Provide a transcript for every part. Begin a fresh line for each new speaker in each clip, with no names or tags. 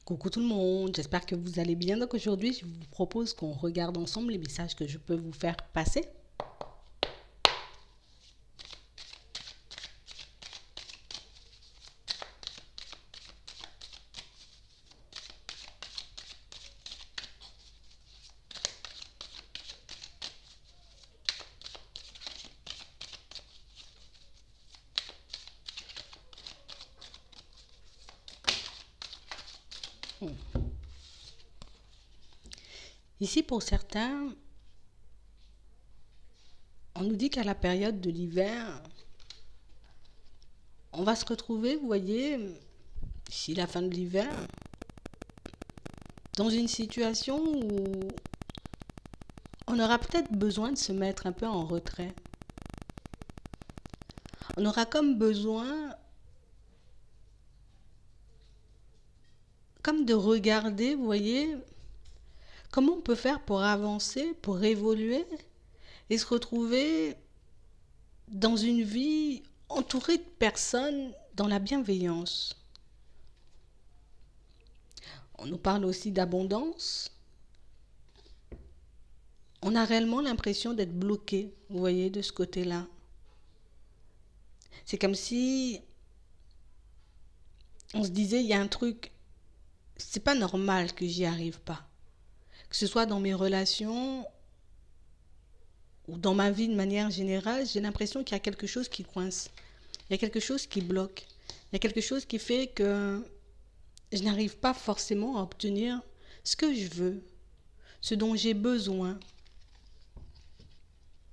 Coucou tout le monde, j'espère que vous allez bien. Donc aujourd'hui, je vous propose qu'on regarde ensemble les messages que je peux vous faire passer. Ici, pour certains, on nous dit qu'à la période de l'hiver, on va se retrouver, vous voyez, d'ici la fin de l'hiver, dans une situation où on aura peut-être besoin de se mettre un peu en retrait. On aura comme besoin, comme de regarder, vous voyez, comment on peut faire pour avancer, pour évoluer et se retrouver dans une vie entourée de personnes dans la bienveillance. On nous parle aussi d'abondance. On a réellement l'impression d'être bloqué, vous voyez, de ce côté-là. C'est comme si on se disait, il y a un truc, c'est pas normal que j'y arrive pas. Que ce soit dans mes relations ou dans ma vie de manière générale, j'ai l'impression qu'il y a quelque chose qui coince. Il y a quelque chose qui bloque. Il y a quelque chose qui fait que je n'arrive pas forcément à obtenir ce que je veux, ce dont j'ai besoin.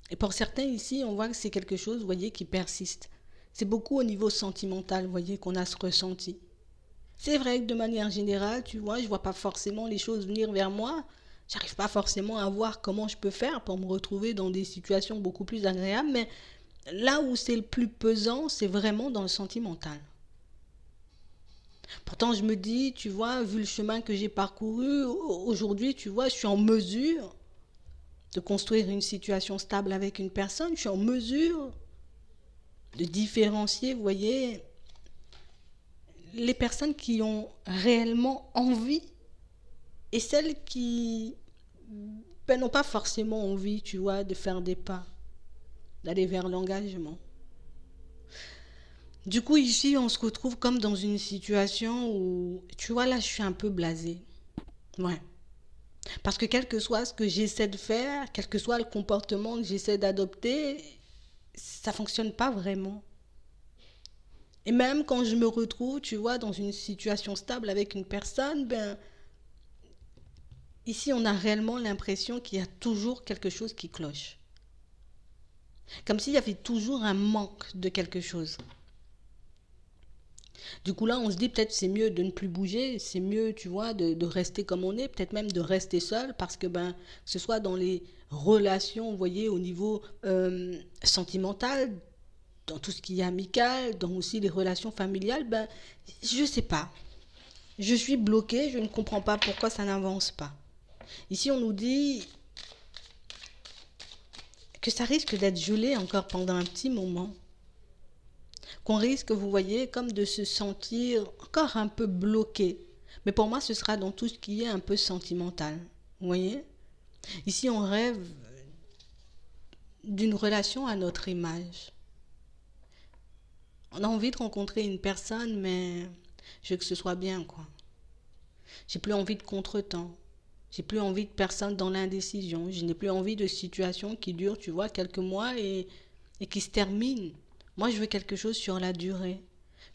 Et pour certains ici, on voit que c'est quelque chose, vous voyez, qui persiste. C'est beaucoup au niveau sentimental, vous voyez, qu'on a ce ressenti. C'est vrai que de manière générale, tu vois, je vois pas forcément les choses venir vers moi. J'arrive pas forcément à voir comment je peux faire pour me retrouver dans des situations beaucoup plus agréables, mais là où c'est le plus pesant, c'est vraiment dans le sentimental. Pourtant, je me dis, tu vois, vu le chemin que j'ai parcouru, aujourd'hui, tu vois, je suis en mesure de construire une situation stable avec une personne. Je suis en mesure de différencier, vous voyez, les personnes qui ont réellement envie et celles qui n'ont pas forcément envie, tu vois, de faire des pas, d'aller vers l'engagement. Du coup, ici, on se retrouve comme dans une situation où, tu vois, là, je suis un peu blasée. Ouais. Parce que quel que soit ce que j'essaie de faire, quel que soit le comportement que j'essaie d'adopter, ça fonctionne pas vraiment. Et même quand je me retrouve, tu vois, dans une situation stable avec une personne, ben, ici, on a réellement l'impression qu'il y a toujours quelque chose qui cloche. Comme s'il y avait toujours un manque de quelque chose. Du coup, là, on se dit peut-être c'est mieux de ne plus bouger, c'est mieux, tu vois, de rester comme on est, peut-être même de rester seul, parce que, ben, que ce soit dans les relations, vous voyez, au niveau sentimental, dans tout ce qui est amical, dans aussi les relations familiales, ben, je sais pas. Je suis bloquée, je ne comprends pas pourquoi ça n'avance pas. Ici, on nous dit que ça risque d'être gelé encore pendant un petit moment. Qu'on risque, vous voyez, comme de se sentir encore un peu bloqué. Mais pour moi, ce sera dans tout ce qui est un peu sentimental. Vous voyez? Ici, on rêve d'une relation à notre image. On a envie de rencontrer une personne, mais je veux que ce soit bien, quoi. J'ai plus envie de contretemps. J'ai plus envie de personne dans l'indécision. Je n'ai plus envie de situations qui durent, tu vois, quelques mois et qui se terminent. Moi, je veux quelque chose sur la durée.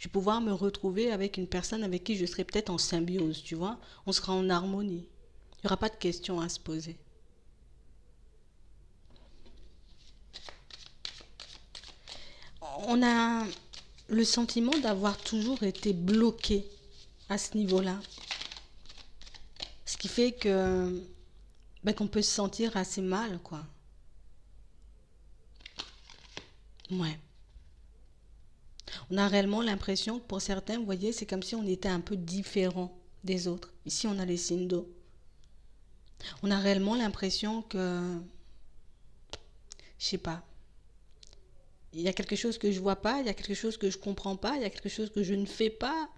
Je vais pouvoir me retrouver avec une personne avec qui je serai peut-être en symbiose, tu vois. On sera en harmonie. Il n'y aura pas de questions à se poser. On a le sentiment d'avoir toujours été bloqué à ce niveau-là. Ce qui fait que ben, qu'on peut se sentir assez mal, quoi. Ouais. On a réellement l'impression que pour certains, vous voyez, c'est comme si on était un peu différent des autres. Ici, on a les signes d'eau. On a réellement l'impression que, je sais pas, il y a quelque chose que je vois pas, il y a quelque chose que je comprends pas, il y a quelque chose que je ne fais pas.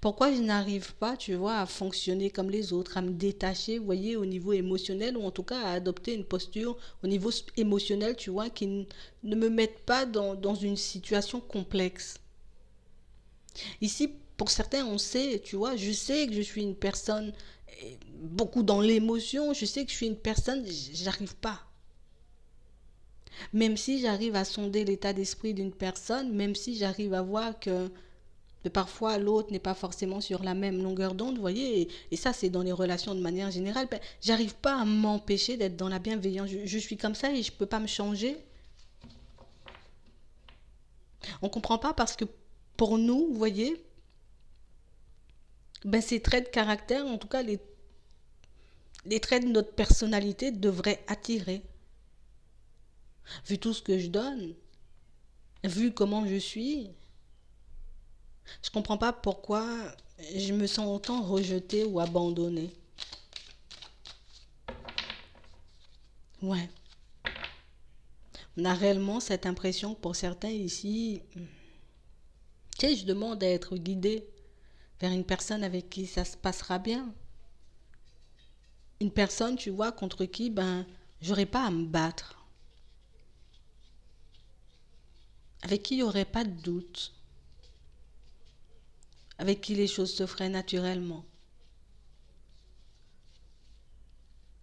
Pourquoi je n'arrive pas, tu vois, à fonctionner comme les autres, à me détacher, vous voyez, au niveau émotionnel, ou en tout cas à adopter une posture au niveau émotionnel, tu vois, qui ne me mette pas dans une situation complexe. Ici, pour certains, on sait, tu vois, je sais que je suis une personne beaucoup dans l'émotion, je sais que je suis une personne, j'arrive pas. Même si j'arrive à sonder l'état d'esprit d'une personne, même si j'arrive à voir que parfois l'autre n'est pas forcément sur la même longueur d'onde, vous voyez, et ça c'est dans les relations de manière générale, ben, j'arrive pas à m'empêcher d'être dans la bienveillance. Je suis comme ça et je peux pas me changer. On comprend pas parce que pour nous, vous voyez, ben ces traits de caractère, en tout cas les traits de notre personnalité devraient attirer. Vu tout ce que je donne, vu comment je suis, je comprends pas pourquoi je me sens autant rejetée ou abandonnée. Ouais. On a réellement cette impression que pour certains ici, tu sais, je demande à être guidée vers une personne avec qui ça se passera bien. Une personne, tu vois, contre qui, ben, j'aurais pas à me battre. Avec qui il n'y aurait pas de doute. Avec qui les choses se feraient naturellement.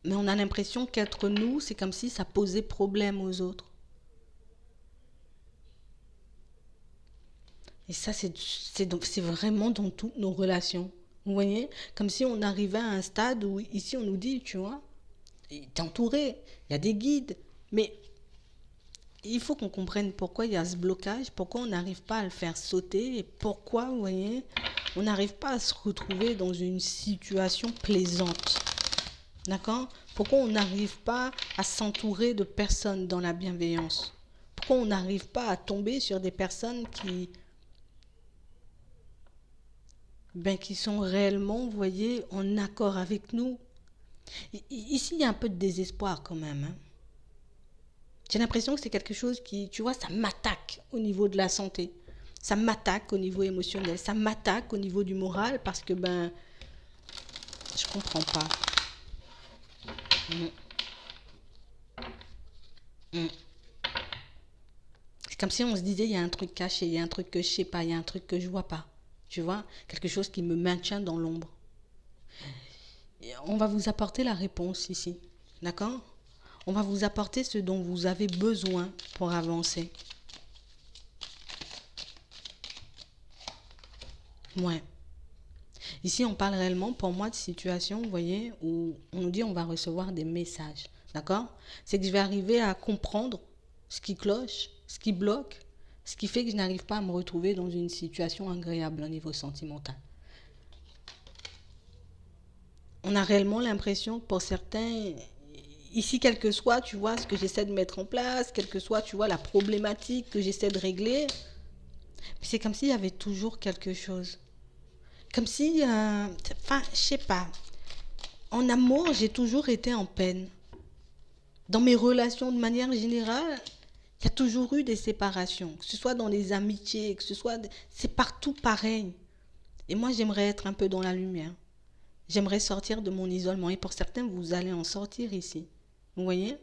Mais on a l'impression qu'être nous, c'est comme si ça posait problème aux autres. Et ça, c'est vraiment dans toutes nos relations. Vous voyez? Comme si on arrivait à un stade où ici on nous dit, tu vois, t'es entouré, il y a des guides, mais il faut qu'on comprenne pourquoi il y a ce blocage, pourquoi on n'arrive pas à le faire sauter et pourquoi, vous voyez, on n'arrive pas à se retrouver dans une situation plaisante. D'accord? Pourquoi on n'arrive pas à s'entourer de personnes dans la bienveillance? Pourquoi on n'arrive pas à tomber sur des personnes qui sont réellement, vous voyez, en accord avec nous? Ici, il y a un peu de désespoir quand même, hein. J'ai l'impression que c'est quelque chose qui, tu vois, ça m'attaque au niveau de la santé. Ça m'attaque au niveau émotionnel. Ça m'attaque au niveau du moral parce que, ben, je comprends pas. Mm, mm. C'est comme si on se disait, il y a un truc caché, il y a un truc que je sais pas, il y a un truc que je vois pas. Tu vois, quelque chose qui me maintient dans l'ombre. Et on va vous apporter la réponse ici. D'accord? On va vous apporter ce dont vous avez besoin pour avancer. Ouais. Ici, on parle réellement, pour moi, de situation, vous voyez, où on nous dit on va recevoir des messages. D'accord? C'est que je vais arriver à comprendre ce qui cloche, ce qui bloque, ce qui fait que je n'arrive pas à me retrouver dans une situation agréable au niveau sentimental. On a réellement l'impression que pour certains, ici, quel que soit, tu vois, ce que j'essaie de mettre en place, quelle que soit, tu vois, la problématique que j'essaie de régler, c'est comme s'il y avait toujours quelque chose. Comme si, enfin, je sais pas. En amour, j'ai toujours été en peine. Dans mes relations de manière générale, il y a toujours eu des séparations. Que ce soit dans les amitiés, que ce soit... C'est partout pareil. Et moi, j'aimerais être un peu dans la lumière. J'aimerais sortir de mon isolement. Et pour certains, vous allez en sortir ici. Vous voyez?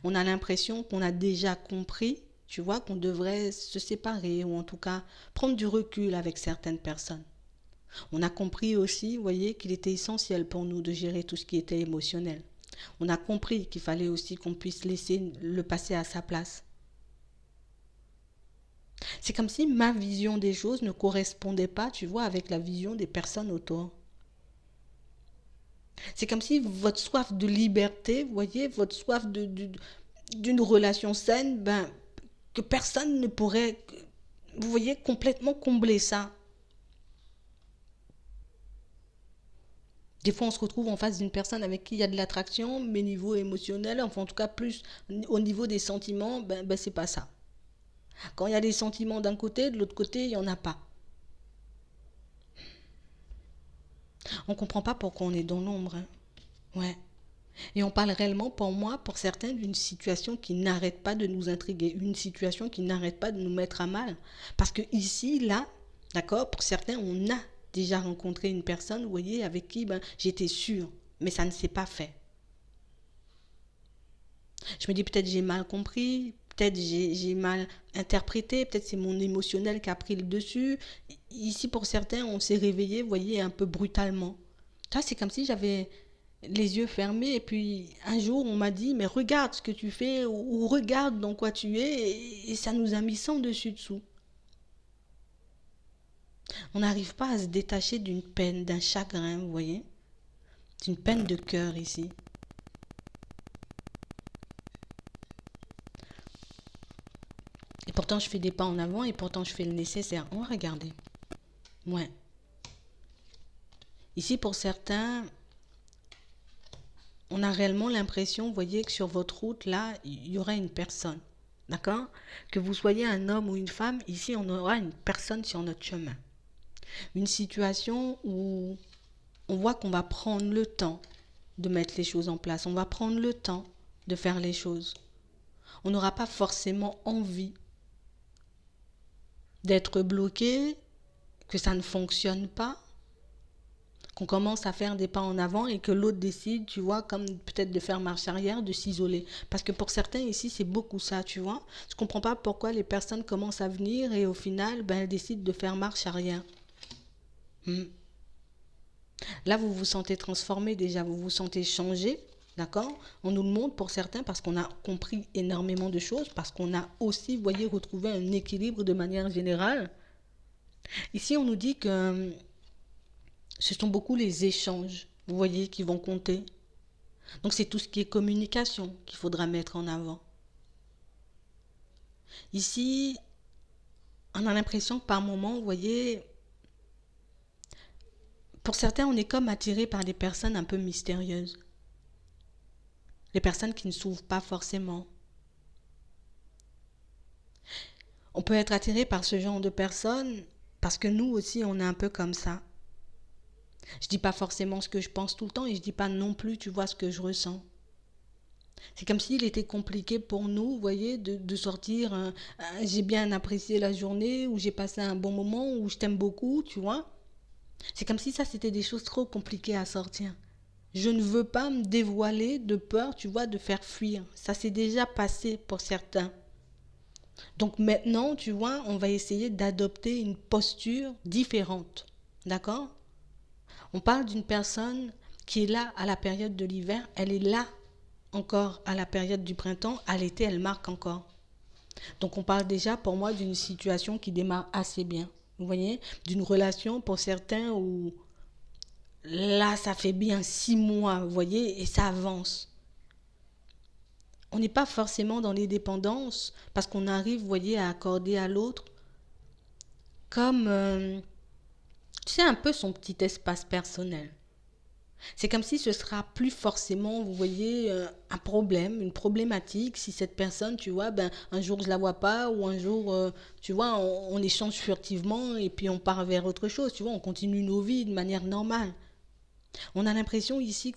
On a l'impression qu'on a déjà compris, tu vois, qu'on devrait se séparer ou en tout cas prendre du recul avec certaines personnes. On a compris aussi, vous voyez, qu'il était essentiel pour nous de gérer tout ce qui était émotionnel. On a compris qu'il fallait aussi qu'on puisse laisser le passé à sa place. C'est comme si ma vision des choses ne correspondait pas, tu vois, avec la vision des personnes autour. C'est comme si votre soif de liberté, vous voyez, votre soif d'une relation saine, ben, que personne ne pourrait, vous voyez, complètement combler ça. Des fois, on se retrouve en face d'une personne avec qui il y a de l'attraction, mais niveau émotionnel, enfin en tout cas plus au niveau des sentiments, ben c'est pas ça. Quand il y a des sentiments d'un côté, de l'autre côté, il n'y en a pas. On ne comprend pas pourquoi on est dans l'ombre, hein. Ouais. Et on parle réellement, pour moi, pour certains, d'une situation qui n'arrête pas de nous intriguer, une situation qui n'arrête pas de nous mettre à mal. Parce que ici, là, D'accord? Pour certains, on a déjà rencontré une personne, vous voyez, avec qui j'étais sûre, mais ça ne s'est pas fait. Je me dis peut-être j'ai mal compris, peut-être j'ai mal interprété, peut-être c'est mon émotionnel qui a pris le dessus. Ici, pour certains, on s'est réveillé, vous voyez, un peu brutalement. Ça, c'est comme si j'avais les yeux fermés et puis un jour, on m'a dit, mais regarde ce que tu fais ou regarde dans quoi tu es et ça nous a mis sans dessus dessous. On n'arrive pas à se détacher d'une peine, d'un chagrin, vous voyez. C'est une peine de cœur ici. Et pourtant, je fais des pas en avant et pourtant, je fais le nécessaire. On va regarder. Ouais. Ici, pour certains, on a réellement l'impression, vous voyez, que sur votre route, là, il y aura une personne. D'accord? Que vous soyez un homme ou une femme, ici, on aura une personne sur notre chemin. Une situation où on voit qu'on va prendre le temps de mettre les choses en place. On va prendre le temps de faire les choses. On n'aura pas forcément envie d'être bloqué, que ça ne fonctionne pas, qu'on commence à faire des pas en avant et que l'autre décide, tu vois, comme peut-être de faire marche arrière, de s'isoler. Parce que pour certains ici, c'est beaucoup ça, tu vois. Je ne comprends pas pourquoi les personnes commencent à venir et au final, elles décident de faire marche arrière. Là, vous vous sentez transformé déjà, vous vous sentez changé, d'accord? On nous le montre pour certains parce qu'on a compris énormément de choses, parce qu'on a aussi, vous voyez, retrouvé un équilibre de manière générale. Ici, on nous dit que ce sont beaucoup les échanges, vous voyez, qui vont compter. Donc, c'est tout ce qui est communication qu'il faudra mettre en avant. Ici, on a l'impression que par moment, vous voyez, pour certains, on est comme attiré par des personnes un peu mystérieuses. Les personnes qui ne s'ouvrent pas forcément. On peut être attiré par ce genre de personnes parce que nous aussi, on est un peu comme ça. Je dis pas forcément ce que je pense tout le temps et je dis pas non plus, tu vois, ce que je ressens. C'est comme s'il était compliqué pour nous, vous voyez, de sortir j'ai bien apprécié la journée, ou j'ai passé un bon moment, ou je t'aime beaucoup, tu vois. C'est comme si ça, c'était des choses trop compliquées à sortir. Je ne veux pas me dévoiler de peur, tu vois, de faire fuir. Ça s'est déjà passé pour certains. Donc maintenant, tu vois, on va essayer d'adopter une posture différente. D'accord? On parle d'une personne qui est là à la période de l'hiver, elle est là encore à la période du printemps, à l'été, elle marque encore. Donc on parle déjà pour moi d'une situation qui démarre assez bien. Vous voyez? D'une relation pour certains où là, ça fait bien 6 mois, vous voyez, et ça avance. On n'est pas forcément dans les dépendances parce qu'on arrive, vous voyez, à accorder à l'autre comme, tu sais, un peu son petit espace personnel. C'est comme si ce sera plus forcément, vous voyez, un problème, une problématique. Si cette personne, tu vois, un jour je la vois pas ou un jour, tu vois, on échange furtivement et puis on part vers autre chose. Tu vois, on continue nos vies de manière normale. On a l'impression ici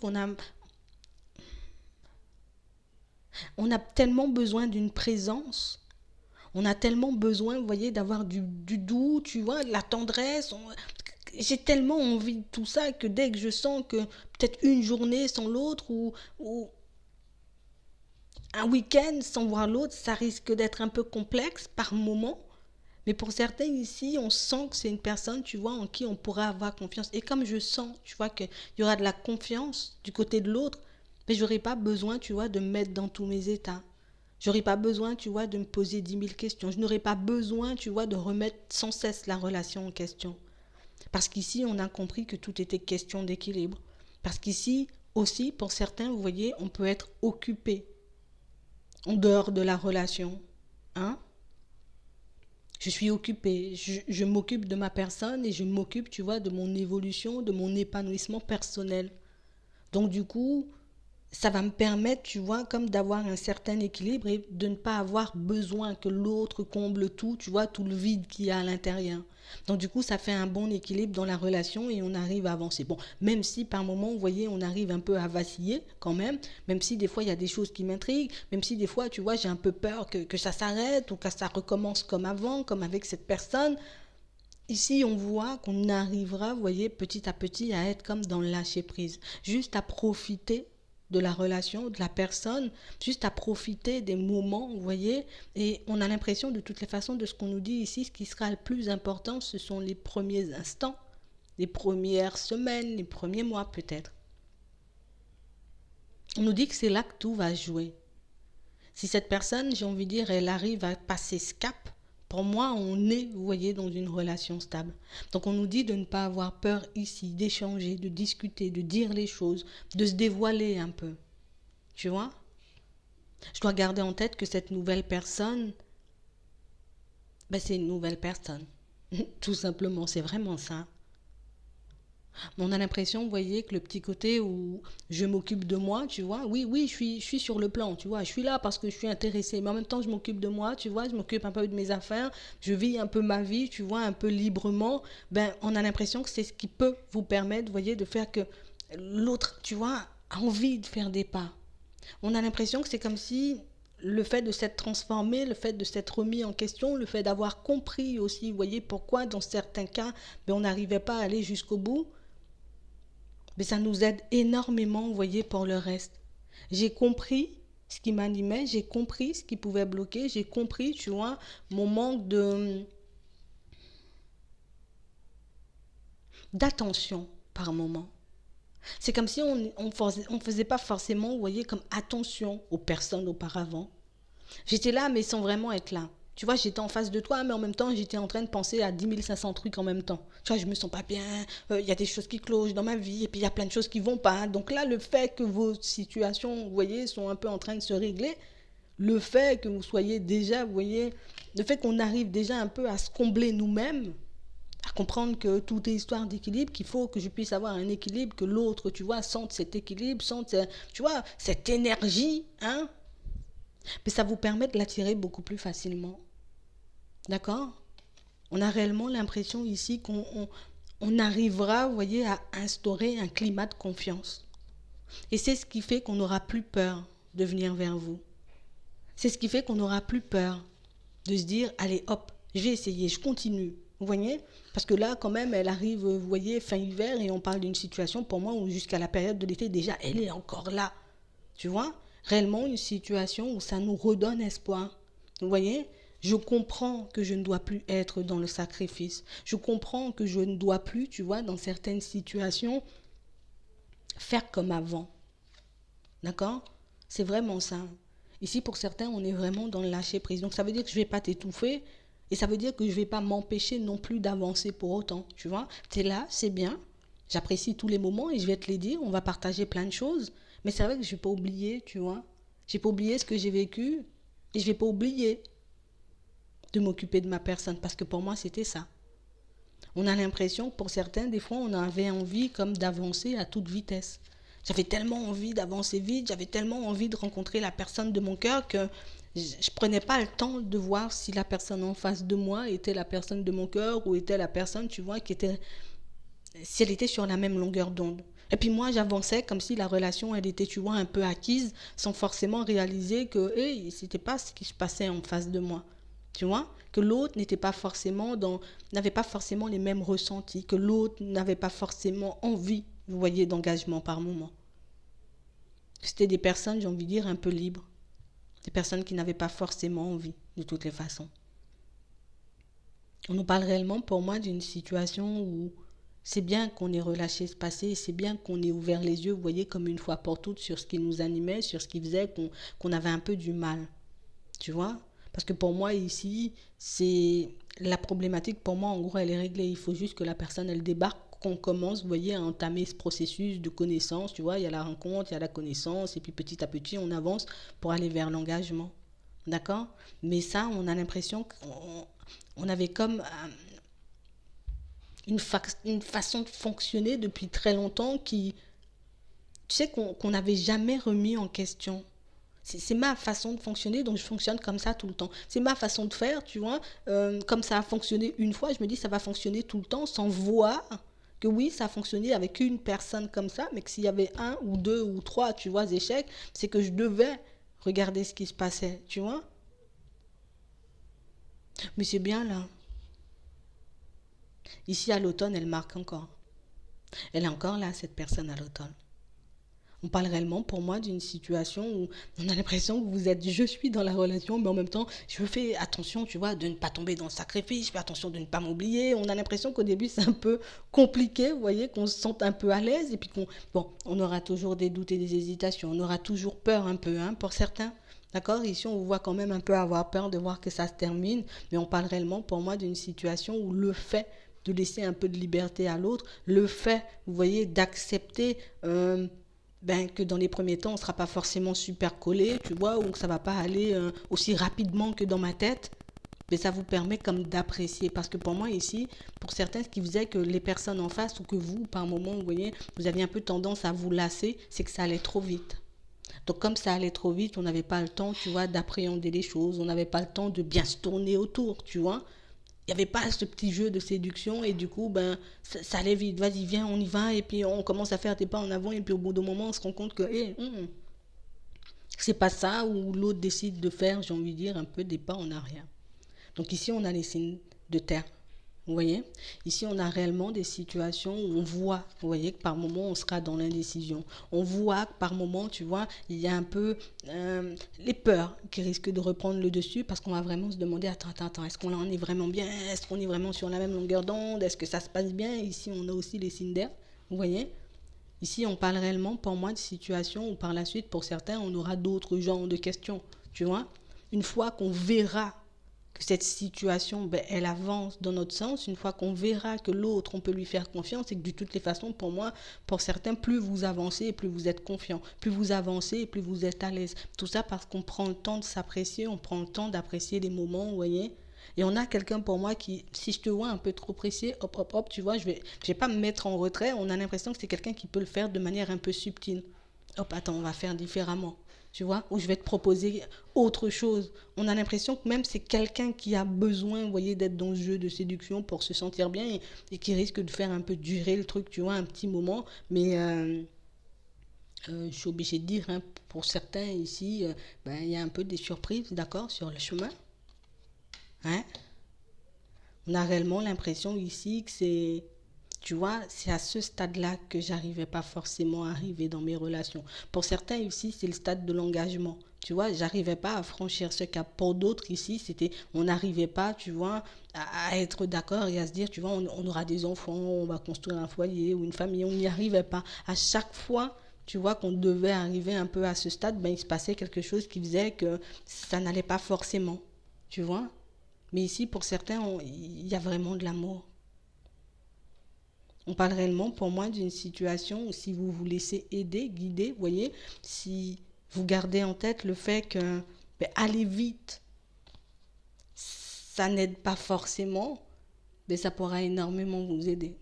on a tellement besoin d'une présence. On a tellement besoin, vous voyez, d'avoir du doux, tu vois, de la tendresse. J'ai tellement envie de tout ça que dès que je sens que peut-être une journée sans l'autre ou un week-end sans voir l'autre, ça risque d'être un peu complexe par moment. Mais pour certains ici, on sent que c'est une personne, tu vois, en qui on pourra avoir confiance. Et comme je sens, tu vois, qu'il y aura de la confiance du côté de l'autre, mais j'aurai pas besoin, tu vois, de me mettre dans tous mes états. J'aurai pas besoin, tu vois, de me poser 10 000 questions. Je n'aurai pas besoin, tu vois, de remettre sans cesse la relation en question. Parce qu'ici, on a compris que tout était question d'équilibre. Parce qu'ici, aussi, pour certains, vous voyez, on peut être occupé en dehors de la relation. Hein? Je suis occupée, je m'occupe de ma personne et je m'occupe, tu vois, de mon évolution, de mon épanouissement personnel. Donc du coup, ça va me permettre, tu vois, comme d'avoir un certain équilibre et de ne pas avoir besoin que l'autre comble tout, tu vois, tout le vide qu'il y a à l'intérieur. Donc du coup, ça fait un bon équilibre dans la relation et on arrive à avancer. Bon, même si par moments, vous voyez, on arrive un peu à vaciller quand même si des fois il y a des choses qui m'intriguent, même si des fois, tu vois, j'ai un peu peur que ça s'arrête ou que ça recommence comme avant, comme avec cette personne. Ici, on voit qu'on arrivera, vous voyez, petit à petit à être comme dans le lâcher-prise. Juste à profiter de la relation, de la personne, juste à profiter des moments, vous voyez. Et on a l'impression, de toutes les façons, de ce qu'on nous dit ici, ce qui sera le plus important, ce sont les premiers instants, les premières semaines, les premiers mois peut-être. On nous dit que c'est là que tout va jouer. Si cette personne, j'ai envie de dire, elle arrive à passer ce cap, pour moi, on est, vous voyez, dans une relation stable. Donc on nous dit de ne pas avoir peur ici, d'échanger, de discuter, de dire les choses, de se dévoiler un peu. Tu vois? Je dois garder en tête que cette nouvelle personne, ben c'est une nouvelle personne. Tout simplement, c'est vraiment ça. Mais on a l'impression, vous voyez, que le petit côté où je m'occupe de moi, tu vois, oui, oui, je suis sur le plan, tu vois, je suis là parce que je suis intéressée, mais en même temps, je m'occupe de moi, tu vois, je m'occupe un peu de mes affaires, je vis un peu ma vie, tu vois, un peu librement. Ben, on a l'impression que c'est ce qui peut vous permettre, vous voyez, de faire que l'autre, tu vois, a envie de faire des pas. On a l'impression que c'est comme si le fait de s'être transformé, le fait de s'être remis en question, le fait d'avoir compris aussi, vous voyez, pourquoi dans certains cas, ben, on n'arrivait pas à aller jusqu'au bout, mais ça nous aide énormément, vous voyez, pour le reste. J'ai compris ce qui m'animait, j'ai compris ce qui pouvait bloquer, j'ai compris, tu vois, mon manque de d'attention par moment. C'est comme si on faisait pas forcément, vous voyez, comme attention aux personnes auparavant. J'étais là, mais sans vraiment être là. Tu vois, j'étais en face de toi, mais en même temps, j'étais en train de penser à 10 500 trucs en même temps. Tu vois, je me sens pas bien, il y a des choses qui clochent dans ma vie, et puis il y a plein de choses qui vont pas. Donc là, le fait que vos situations, vous voyez, sont un peu en train de se régler, le fait que vous soyez déjà, vous voyez, le fait qu'on arrive déjà un peu à se combler nous-mêmes, à comprendre que tout est histoire d'équilibre, qu'il faut que je puisse avoir un équilibre, que l'autre, tu vois, sente cet équilibre, sente, tu vois, cette énergie, hein, mais ça vous permet de l'attirer beaucoup plus facilement. D'accord? On a réellement l'impression ici qu'on arrivera, vous voyez, à instaurer un climat de confiance. Et c'est ce qui fait qu'on n'aura plus peur de venir vers vous. C'est ce qui fait qu'on n'aura plus peur de se dire, allez hop, je vais essayer, je continue. Vous voyez? Parce que là, quand même, elle arrive, vous voyez, fin hiver, et on parle d'une situation, pour moi, où jusqu'à la période de l'été, déjà, elle est encore là. Tu vois? Réellement une situation où ça nous redonne espoir. Vous voyez? Je comprends que je ne dois plus être dans le sacrifice. Je comprends que je ne dois plus, tu vois, dans certaines situations, faire comme avant. D'accord? C'est vraiment ça. Ici, pour certains, on est vraiment dans le lâcher prise. Donc, ça veut dire que je ne vais pas t'étouffer. Et ça veut dire que je ne vais pas m'empêcher non plus d'avancer pour autant. Tu vois? Tu es là, c'est bien. J'apprécie tous les moments et je vais te les dire. On va partager plein de choses. Mais c'est vrai que je ne vais pas oublier, tu vois? Je vais pas oublier ce que j'ai vécu. Et je ne vais pas oublier de m'occuper de ma personne. Parce que pour moi, c'était ça. On a l'impression que pour certains, des fois, on avait envie comme d'avancer à toute vitesse. J'avais tellement envie d'avancer vite, j'avais tellement envie de rencontrer la personne de mon cœur que je ne prenais pas le temps de voir si la personne en face de moi était la personne de mon cœur ou était la personne, tu vois, qui était, si elle était sur la même longueur d'onde. Et puis moi, j'avançais comme si la relation, elle était, tu vois, un peu acquise, sans forcément réaliser que, hey, c'était pas ce qui se passait en face de moi. Tu vois, que l'autre n'était pas forcément dans, n'avait pas forcément les mêmes ressentis, que l'autre n'avait pas forcément envie, vous voyez, d'engagement par moment. C'était des personnes, j'ai envie de dire, un peu libres. Des personnes qui n'avaient pas forcément envie, de toutes les façons. On nous parle réellement, pour moi, d'une situation où c'est bien qu'on ait relâché ce passé, c'est bien qu'on ait ouvert les yeux, vous voyez, comme une fois pour toutes, sur ce qui nous animait, sur ce qui faisait qu'on avait un peu du mal. Tu vois? Parce que pour moi, ici, c'est la problématique, pour moi, en gros, elle est réglée. Il faut juste que la personne, elle débarque, qu'on commence, vous voyez, à entamer ce processus de connaissance. Tu vois, il y a la rencontre, il y a la connaissance, et puis petit à petit, on avance pour aller vers l'engagement. D'accord? Mais ça, on a l'impression qu'on avait comme une façon de fonctionner depuis très longtemps qui, tu sais, qu'on n'avait jamais remis en question. C'est ma façon de fonctionner, donc je fonctionne comme ça tout le temps. C'est ma façon de faire, tu vois. Comme ça a fonctionné une fois, je me dis ça va fonctionner tout le temps sans voir que oui, ça a fonctionné avec une personne comme ça, mais que s'il y avait un ou deux ou trois, tu vois, échecs, c'est que je devais regarder ce qui se passait, tu vois. Mais c'est bien là. Ici, à l'automne, elle marque encore. Elle est encore là, cette personne, à l'automne. On parle réellement pour moi d'une situation où on a l'impression que vous êtes, je suis dans la relation, mais en même temps, je fais attention, tu vois, de ne pas tomber dans le sacrifice, je fais attention de ne pas m'oublier. On a l'impression qu'au début, c'est un peu compliqué, vous voyez, qu'on se sente un peu à l'aise et puis on aura toujours des doutes et des hésitations, on aura toujours peur un peu, hein, pour certains. D'accord. Ici, on vous voit quand même un peu avoir peur de voir que ça se termine, mais on parle réellement pour moi d'une situation où le fait de laisser un peu de liberté à l'autre, le fait, vous voyez, d'accepter que dans les premiers temps, on ne sera pas forcément super collé, tu vois, ou que ça ne va pas aller aussi rapidement que dans ma tête. Mais ça vous permet comme d'apprécier. Parce que pour moi, ici, pour certains, ce qui faisait que les personnes en face, ou que vous, par moment, vous voyez, vous aviez un peu tendance à vous lasser, c'est que ça allait trop vite. Donc comme ça allait trop vite, on n'avait pas le temps, tu vois, d'appréhender les choses, on n'avait pas le temps de bien se tourner autour, tu vois. Il n'y avait pas ce petit jeu de séduction et du coup, ça allait vite. Vas-y, viens, on y va. Et puis, on commence à faire des pas en avant. Et puis, au bout d'un moment, on se rend compte que c'est pas ça. Ou l'autre décide de faire, j'ai envie de dire, un peu des pas en arrière. Donc, ici, on a les signes de terre. Vous voyez, ici, on a réellement des situations où on voit, vous voyez, que par moment, on sera dans l'indécision. On voit que par moment, tu vois, il y a un peu les peurs qui risquent de reprendre le dessus parce qu'on va vraiment se demander, attends, est-ce qu'on en est vraiment bien? Est-ce qu'on est vraiment sur la même longueur d'onde? Est-ce que ça se passe bien? Ici, on a aussi les signes d'air, vous voyez. Ici, on parle réellement, pour moi, de situations où par la suite, pour certains, on aura d'autres genres de questions, tu vois. Une fois qu'on verra que cette situation, elle avance dans notre sens, une fois qu'on verra que l'autre, on peut lui faire confiance et que de toutes les façons, pour moi, pour certains, plus vous avancez et plus vous êtes confiant, plus vous avancez et plus vous êtes à l'aise. Tout ça parce qu'on prend le temps de s'apprécier, on prend le temps d'apprécier les moments, vous voyez. Et on a quelqu'un pour moi qui, si je te vois un peu trop pressé, hop, tu vois, je vais pas me mettre en retrait. On a l'impression que c'est quelqu'un qui peut le faire de manière un peu subtile. Hop, attends, on va faire différemment. Tu vois, ou je vais te proposer autre chose. On a l'impression que même c'est quelqu'un qui a besoin, vous voyez, d'être dans ce jeu de séduction pour se sentir bien et qui risque de faire un peu durer le truc, tu vois, un petit moment. Mais je suis obligée de dire, hein, pour certains ici, il y a un peu des surprises, d'accord, sur le chemin. Hein? On a réellement l'impression ici que c'est, tu vois, c'est à ce stade-là que j'arrivais pas forcément à arriver dans mes relations. Pour certains ici, c'est le stade de l'engagement. Tu vois, j'arrivais pas à franchir ce cap. Pour d'autres ici, c'était, on n'arrivait pas, tu vois, à être d'accord et à se dire, tu vois, on aura des enfants, on va construire un foyer ou une famille. On n'y arrivait pas. À chaque fois, tu vois, qu'on devait arriver un peu à ce stade, il se passait quelque chose qui faisait que ça n'allait pas forcément. Tu vois? Mais ici, pour certains, il y a vraiment de l'amour. On parle réellement pour moi d'une situation où si vous vous laissez aider, guider, vous voyez, si vous gardez en tête le fait que aller vite, ça n'aide pas forcément, mais ça pourra énormément vous aider.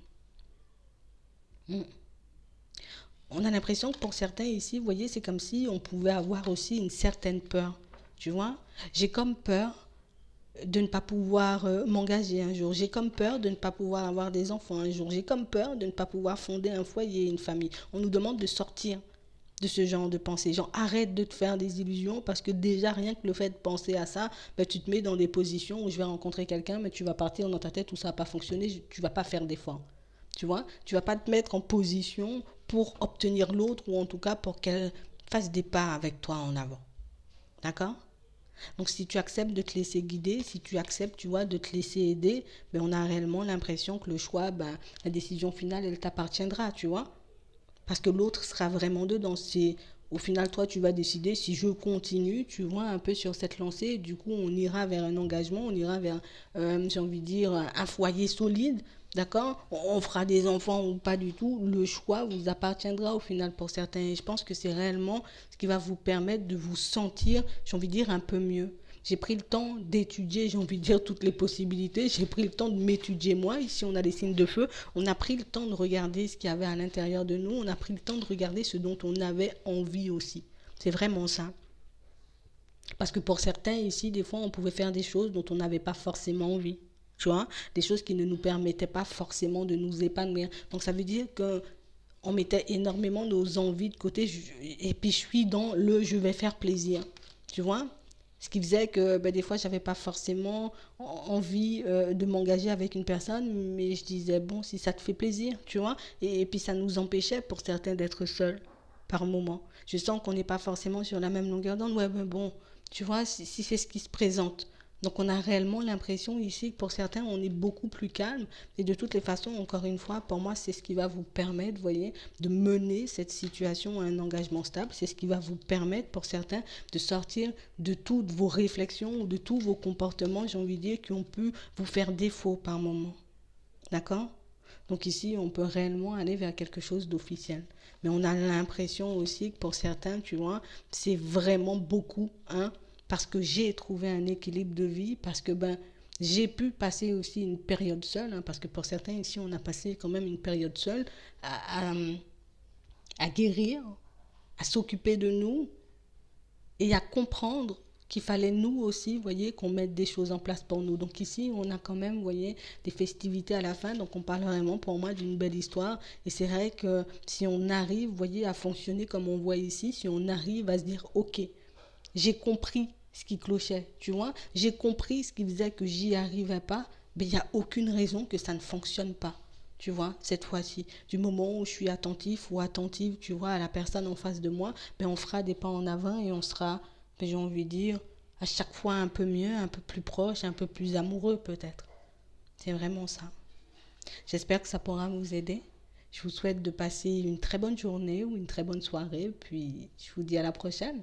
Mm. On a l'impression que pour certains ici, vous voyez, c'est comme si on pouvait avoir aussi une certaine peur. Tu vois, j'ai comme peur de ne pas pouvoir m'engager un jour. J'ai comme peur de ne pas pouvoir avoir des enfants un jour. J'ai comme peur de ne pas pouvoir fonder un foyer, une famille. On nous demande de sortir de ce genre de pensée. Genre, arrête de te faire des illusions parce que déjà, rien que le fait de penser à ça, tu te mets dans des positions où je vais rencontrer quelqu'un, mais tu vas partir dans ta tête où ça va pas fonctionner, tu vas pas faire d'efforts. Tu vois, tu vas pas te mettre en position pour obtenir l'autre ou en tout cas pour qu'elle fasse des pas avec toi en avant. D'accord? Donc si tu acceptes de te laisser guider, si tu acceptes, tu vois, de te laisser aider, on a réellement l'impression que le choix, la décision finale, elle t'appartiendra, tu vois. Parce que l'autre sera vraiment dedans. C'est, au final, toi, tu vas décider si je continue, tu vois, un peu sur cette lancée. Du coup, on ira vers un engagement, on ira vers, j'ai envie de dire, un foyer solide. D'accord? On fera des enfants ou pas du tout. Le choix vous appartiendra au final pour certains. Et je pense que c'est réellement ce qui va vous permettre de vous sentir, j'ai envie de dire, un peu mieux. J'ai pris le temps d'étudier, j'ai envie de dire, toutes les possibilités. J'ai pris le temps de m'étudier moi. Ici, on a les signes de feu. On a pris le temps de regarder ce qu'il y avait à l'intérieur de nous. On a pris le temps de regarder ce dont on avait envie aussi. C'est vraiment ça. Parce que pour certains, ici, des fois, on pouvait faire des choses dont on n'avait pas forcément envie. Tu vois, des choses qui ne nous permettaient pas forcément de nous épanouir. Donc, ça veut dire que on mettait énormément nos envies de côté et puis je suis dans le je vais faire plaisir. Tu vois? Ce qui faisait que ben, des fois, j'avais pas forcément envie de m'engager avec une personne, mais je disais, bon, si ça te fait plaisir, tu vois. Et puis, ça nous empêchait pour certains d'être seuls par moment. Je sens qu'on n'est pas forcément sur la même longueur d'onde. Ouais, ben bon, tu vois, si c'est ce qui se présente. Donc on a réellement l'impression ici que pour certains, on est beaucoup plus calme. Et de toutes les façons, encore une fois, pour moi, c'est ce qui va vous permettre, vous voyez, de mener cette situation à un engagement stable. C'est ce qui va vous permettre, pour certains, de sortir de toutes vos réflexions ou de tous vos comportements, j'ai envie de dire, qui ont pu vous faire défaut par moment. D'accord? Donc ici, on peut réellement aller vers quelque chose d'officiel. Mais on a l'impression aussi que pour certains, tu vois, c'est vraiment beaucoup, hein, parce que j'ai trouvé un équilibre de vie, parce que ben, j'ai pu passer aussi une période seule, hein, parce que pour certains ici, on a passé quand même une période seule à guérir, à s'occuper de nous, et à comprendre qu'il fallait nous aussi, vous voyez, qu'on mette des choses en place pour nous. Donc ici, on a quand même, vous voyez, des festivités à la fin. Donc on parle vraiment pour moi d'une belle histoire. Et c'est vrai que si on arrive, vous voyez, à fonctionner comme on voit ici, si on arrive à se dire, ok, j'ai compris ce qui clochait, tu vois, j'ai compris ce qui faisait que j'y arrivais pas, mais il n'y a aucune raison que ça ne fonctionne pas. Tu vois, cette fois-ci, du moment où je suis attentif ou attentive, tu vois, à la personne en face de moi, ben on fera des pas en avant et on sera, ben j'ai envie de dire, à chaque fois un peu mieux, un peu plus proche, un peu plus amoureux peut-être. C'est vraiment ça. J'espère que ça pourra vous aider. Je vous souhaite de passer une très bonne journée ou une très bonne soirée, puis je vous dis à la prochaine.